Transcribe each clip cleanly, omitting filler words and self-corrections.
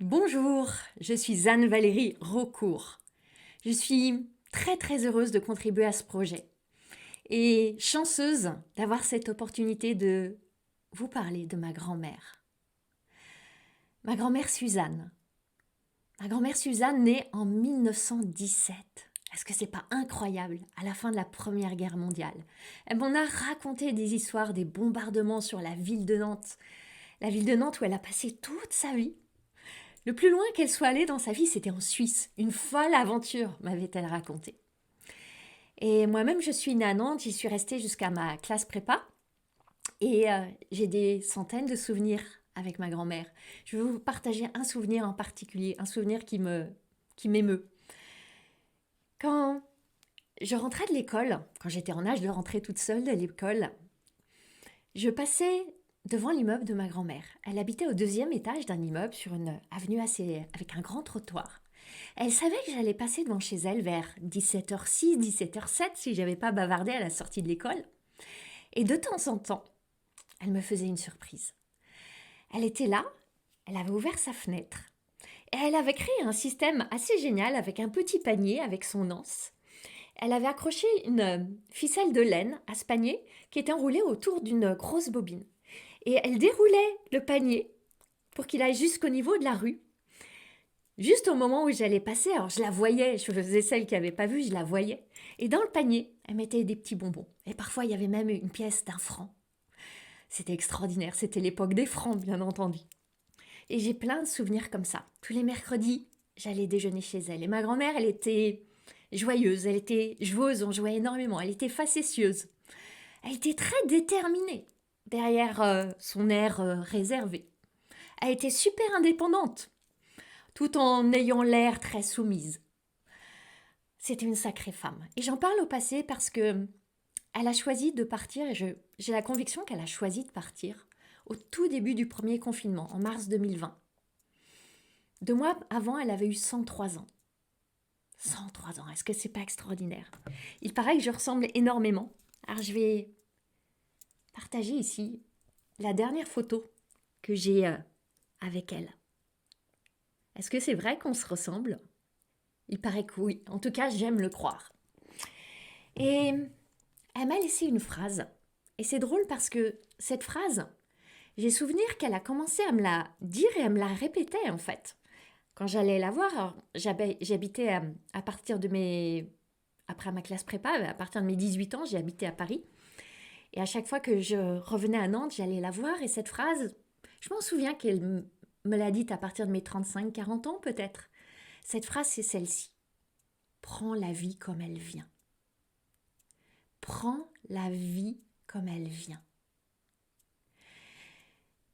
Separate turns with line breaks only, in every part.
Bonjour, je suis Anne-Valérie Raucourt. Je suis très heureuse de contribuer à ce projet et chanceuse d'avoir cette opportunité de vous parler de ma grand-mère. Ma grand-mère Suzanne. Ma grand-mère Suzanne née en 1917. Est-ce que c'est pas incroyable, à la fin de la Première Guerre mondiale? Elle m'en a raconté des histoires des bombardements sur la ville de Nantes. La ville de Nantes où elle a passé toute sa vie. Le plus loin qu'elle soit allée dans sa vie, c'était en Suisse. Une folle aventure, m'avait-elle raconté. Et moi-même, je suis née à Nantes, j'y suis restée jusqu'à ma classe prépa. Et j'ai des centaines de souvenirs avec ma grand-mère. Je vais vous partager un souvenir en particulier, un souvenir qui m'émeut. Quand je rentrais de l'école, quand j'étais en âge de rentrer toute seule de l'école, je passais devant l'immeuble de ma grand-mère. Elle habitait au deuxième étage d'un immeuble sur une avenue avec un grand trottoir. Elle savait que j'allais passer devant chez elle vers 17h06, 17h07 si j'avais pas bavardé à la sortie de l'école. Et de temps en temps, elle me faisait une surprise. Elle était là, elle avait ouvert sa fenêtre et elle avait créé un système assez génial avec un petit panier avec son anse. Elle avait accroché une ficelle de laine à ce panier qui était enroulée autour d'une grosse bobine. Et elle déroulait le panier pour qu'il aille jusqu'au niveau de la rue. Juste au moment où j'allais passer, alors je la voyais, je faisais celle qui n'avait pas vu, je la voyais. Et dans le panier, elle mettait des petits bonbons. Et parfois, il y avait même une pièce d'1 franc. C'était extraordinaire, c'était l'époque des francs, bien entendu. Et j'ai plein de souvenirs comme ça. Tous les mercredis, j'allais déjeuner chez elle. Et ma grand-mère, elle était joyeuse, elle était joueuse, on jouait énormément, elle était facétieuse. Elle était très déterminée derrière son air réservé. Elle était super indépendante, tout en ayant l'air très soumise. C'était une sacrée femme. Et j'en parle au passé parce que elle a choisi de partir, et j'ai la conviction qu'elle a choisi de partir au tout début du premier confinement, en mars 2020. 2 mois avant, elle avait eu 103 ans. 103 ans, est-ce que c'est pas extraordinaire? Il paraît que je ressemble énormément. Alors je vais partager ici la dernière photo que j'ai avec elle. Est-ce que c'est vrai qu'on se ressemble? Il paraît que oui. En tout cas, j'aime le croire. Et elle m'a laissé une phrase. Et c'est drôle parce que cette phrase, j'ai souvenir qu'elle a commencé à me la dire et à me la répéter en fait. Quand j'allais la voir, alors, j'habitais à partir de mes... Après ma classe prépa, à partir de mes 18 ans, j'ai habité à Paris. Et à chaque fois que je revenais à Nantes, j'allais la voir. Et cette phrase, je m'en souviens qu'elle me l'a dite à partir de mes 35-40 ans peut-être. Cette phrase, c'est celle-ci. Prends la vie comme elle vient. Prends la vie comme elle vient.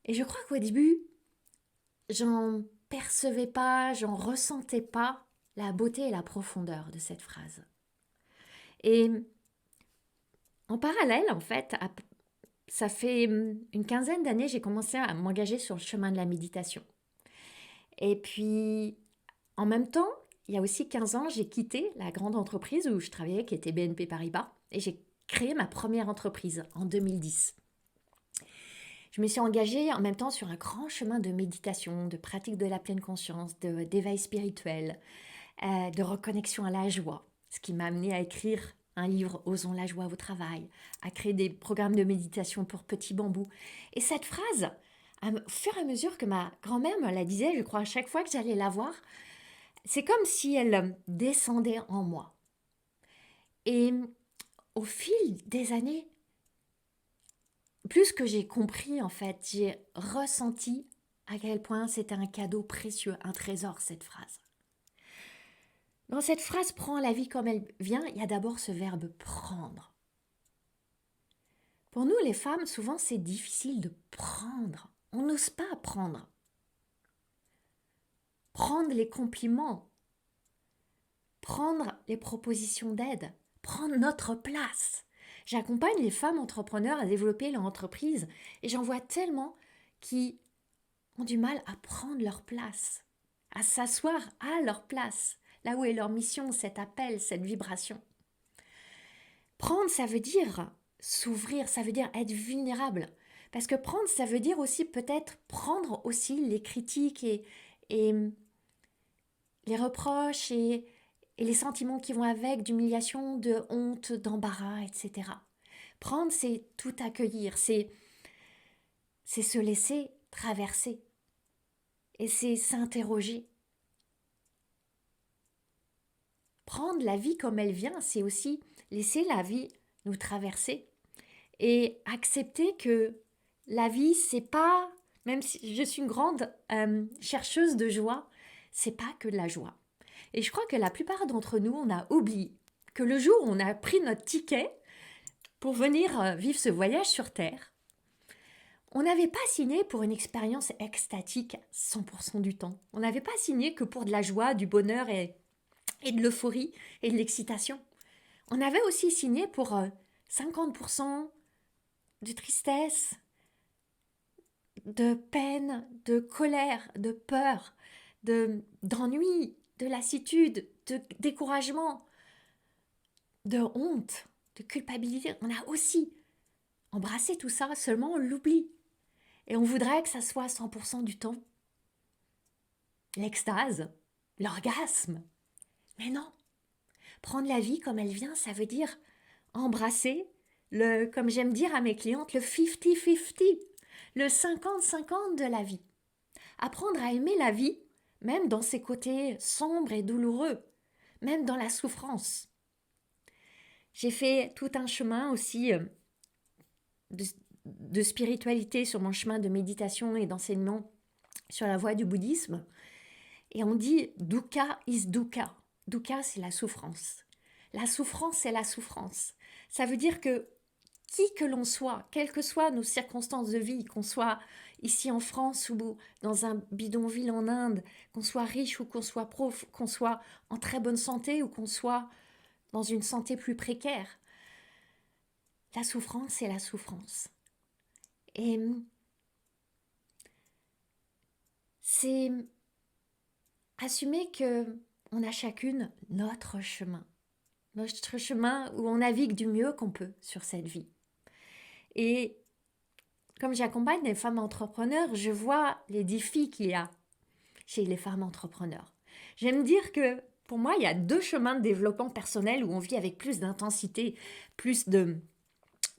Et je crois qu'au début, j'en percevais pas, j'en ressentais pas la beauté et la profondeur de cette phrase. Et en parallèle, en fait, ça fait une quinzaine d'années, j'ai commencé à m'engager sur le chemin de la méditation. Et puis, en même temps, il y a aussi 15 ans, j'ai quitté la grande entreprise où je travaillais, qui était BNP Paribas, et j'ai créé ma première entreprise en 2010. Je me suis engagée en même temps sur un grand chemin de méditation, de pratique de la pleine conscience, d'éveil spirituel, de reconnexion à la joie, ce qui m'a amené à écrire un livre Osons la joie au travail, à créer des programmes de méditation pour petits bambous. Et cette phrase, au fur et à mesure que ma grand-mère me la disait, je crois à chaque fois que j'allais la voir, c'est comme si elle descendait en moi. Et au fil des années, plus que j'ai compris en fait, j'ai ressenti à quel point c'était un cadeau précieux, un trésor cette phrase. Dans cette phrase prends la vie comme elle vient, il y a d'abord ce verbe prendre. Pour nous les femmes, souvent c'est difficile de prendre. On n'ose pas prendre. Prendre les compliments, prendre les propositions d'aide, prendre notre place. J'accompagne les femmes entrepreneurs à développer leur entreprise et j'en vois tellement qui ont du mal à prendre leur place, à s'asseoir à leur place, là où est leur mission, cet appel, cette vibration. Prendre, ça veut dire s'ouvrir, ça veut dire être vulnérable. Parce que prendre, ça veut dire aussi peut-être prendre aussi les critiques Et les reproches et les sentiments qui vont avec, d'humiliation, de honte, d'embarras, etc. Prendre, c'est tout accueillir, c'est se laisser traverser et c'est s'interroger. Prendre la vie comme elle vient, c'est aussi laisser la vie nous traverser et accepter que la vie, c'est pas, même si je suis une grande chercheuse de joie, c'est pas que de la joie. Et je crois que la plupart d'entre nous, on a oublié que le jour où on a pris notre ticket pour venir vivre ce voyage sur Terre, on n'avait pas signé pour une expérience extatique 100% du temps. On n'avait pas signé que pour de la joie, du bonheur et de l'euphorie et de l'excitation. On avait aussi signé pour 50% de tristesse, de peine, de colère, de peur, d'ennui, de lassitude, de découragement, de honte, de culpabilité. On a aussi embrassé tout ça, seulement on l'oublie. Et on voudrait que ça soit 100% du temps. L'extase, l'orgasme. Mais non. Prendre la vie comme elle vient, ça veut dire embrasser comme j'aime dire à mes clientes, le 50-50, le 50-50 de la vie. Apprendre à aimer la vie, même dans ses côtés sombres et douloureux, même dans la souffrance. J'ai fait tout un chemin aussi de spiritualité sur mon chemin de méditation et d'enseignement sur la voie du bouddhisme. Et on dit dukkha is dukkha. Dukkha, c'est la souffrance. La souffrance, c'est la souffrance. Ça veut dire que qui que l'on soit, quelles que soient nos circonstances de vie, qu'on soit ici en France ou dans un bidonville en Inde, qu'on soit riche ou qu'on soit pauvre, qu'on soit en très bonne santé ou qu'on soit dans une santé plus précaire, la souffrance, c'est la souffrance. Et c'est assumer que on a chacune notre chemin où on navigue du mieux qu'on peut sur cette vie. Et comme j'accompagne des femmes entrepreneurs, je vois les défis qu'il y a chez les femmes entrepreneurs. J'aime dire que pour moi, il y a 2 chemins de développement personnel où on vit avec plus d'intensité, plus de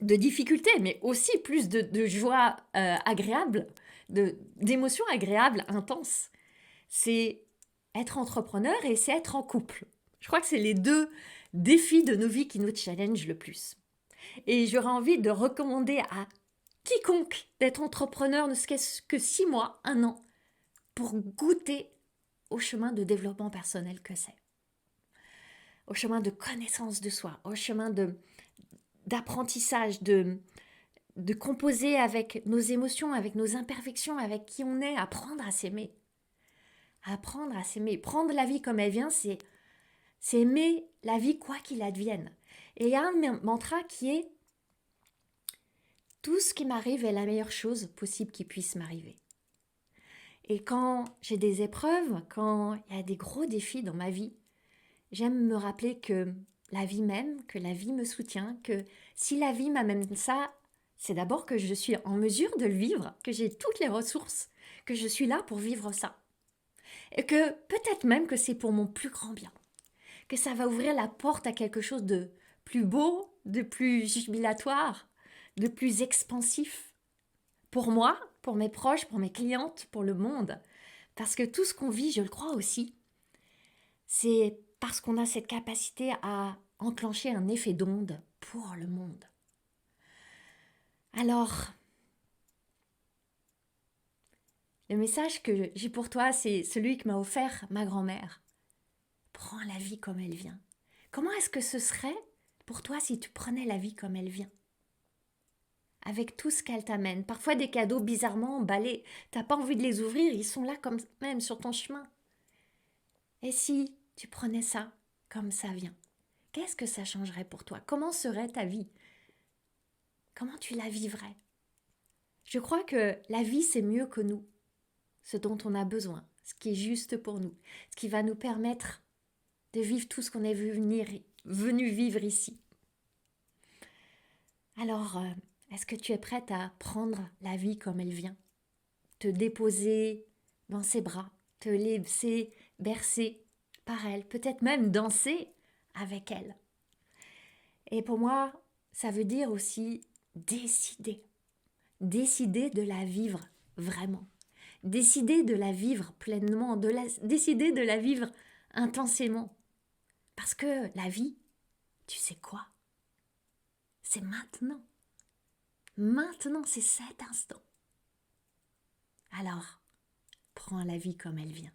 difficultés, mais aussi plus de joie agréable, d'émotions agréables, intenses. C'est être entrepreneur et c'est être en couple. Je crois que c'est les 2 défis de nos vies qui nous challengent le plus. Et j'aurais envie de recommander à quiconque d'être entrepreneur, ne serait-ce que 6 mois, 1 an, pour goûter au chemin de développement personnel que c'est. Au chemin de connaissance de soi, au chemin d'apprentissage, de composer avec nos émotions, avec nos imperfections, avec qui on est, apprendre à s'aimer. Apprendre à s'aimer. Prendre la vie comme elle vient, c'est aimer la vie quoi qu'il advienne. Et il y a un mantra qui est « Tout ce qui m'arrive est la meilleure chose possible qui puisse m'arriver ». Et quand j'ai des épreuves, quand il y a des gros défis dans ma vie, j'aime me rappeler que la vie m'aime, que la vie me soutient, que si la vie m'amène ça, c'est d'abord que je suis en mesure de le vivre, que j'ai toutes les ressources, que je suis là pour vivre ça. Et que peut-être même que c'est pour mon plus grand bien, que ça va ouvrir la porte à quelque chose de plus beau, de plus jubilatoire, de plus expansif. Pour moi, pour mes proches, pour mes clientes, pour le monde. Parce que tout ce qu'on vit, je le crois aussi, c'est parce qu'on a cette capacité à enclencher un effet d'onde pour le monde. Alors, le message que j'ai pour toi, c'est celui que m'a offert ma grand-mère. Prends la vie comme elle vient. Comment est-ce que ce serait pour toi si tu prenais la vie comme elle vient ? Avec tout ce qu'elle t'amène. Parfois des cadeaux bizarrement emballés. T'as pas envie de les ouvrir, ils sont là comme même sur ton chemin. Et si tu prenais ça comme ça vient, qu'est-ce que ça changerait pour toi ? Comment serait ta vie ? Comment tu la vivrais ? Je crois que la vie, c'est mieux que nous. Ce dont on a besoin, ce qui est juste pour nous, ce qui va nous permettre de vivre tout ce qu'on est venu vivre ici. Alors, est-ce que tu es prête à prendre la vie comme elle vient ? Te déposer dans ses bras, te laisser bercer par elle, peut-être même danser avec elle. Et pour moi, ça veut dire aussi décider. Décider de la vivre vraiment. Décider de la vivre pleinement, décider de la vivre intensément. Parce que la vie, tu sais quoi? C'est maintenant. Maintenant, c'est cet instant. Alors, prends la vie comme elle vient.